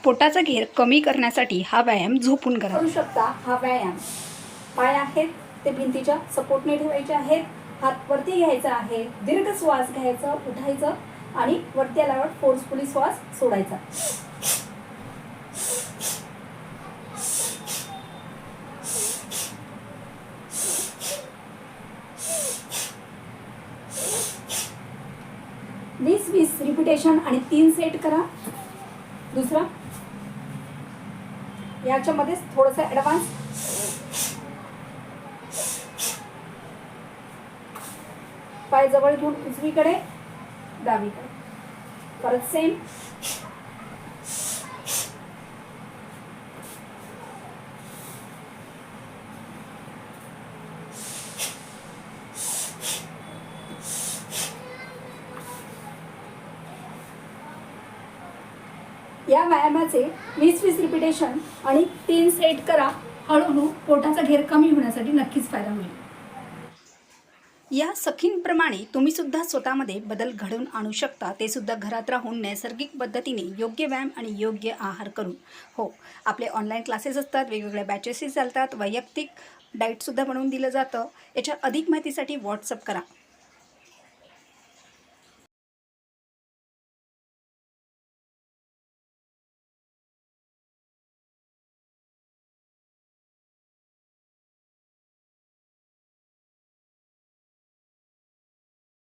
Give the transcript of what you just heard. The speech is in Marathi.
पोटाचा घेर कमी करण्यासाठी हा व्यायाम झोपून करू शकता। हा व्यायाम पाय आहेत ते भिंतीच्या सपोर्टने ठेवायचे आहेत, हात वरती घ्यायचा आहे, दीर्घ श्वास घ्यायचा, उठायचं आणि वरती आल्यावर फोर्सफुली श्वास सोडायचा। वीस 20 रिपिटेशन आणि 3 सेट करा। दुसरा याच्यामध्ये थोडंसं ॲडव्हान्स, पाय जवळ घेऊन उजवीकडे डावीकडे, परत सेम। या व्यायामाचे 20-20 रिपिटेशन आणि 3 सेट करा। हळूहळू पोटाचा घेर कमी होण्यासाठी नक्कीच फायदा होईल। या सखींप्रमाणे तुम्ही सुद्धा स्वतःमध्ये बदल घडवून आणू शकता, ते सुद्धा घरात राहून नैसर्गिक पद्धतीने योग्य व्यायाम आणि योग्य आहार करून। हो, आपले ऑनलाईन क्लासेस असतात, वेगवेगळ्या बॅचेसही चालतात, वैयक्तिक डाएटसुद्धा बनवून दिलं जातं। याच्या अधिक माहितीसाठी व्हॉट्सअप करा।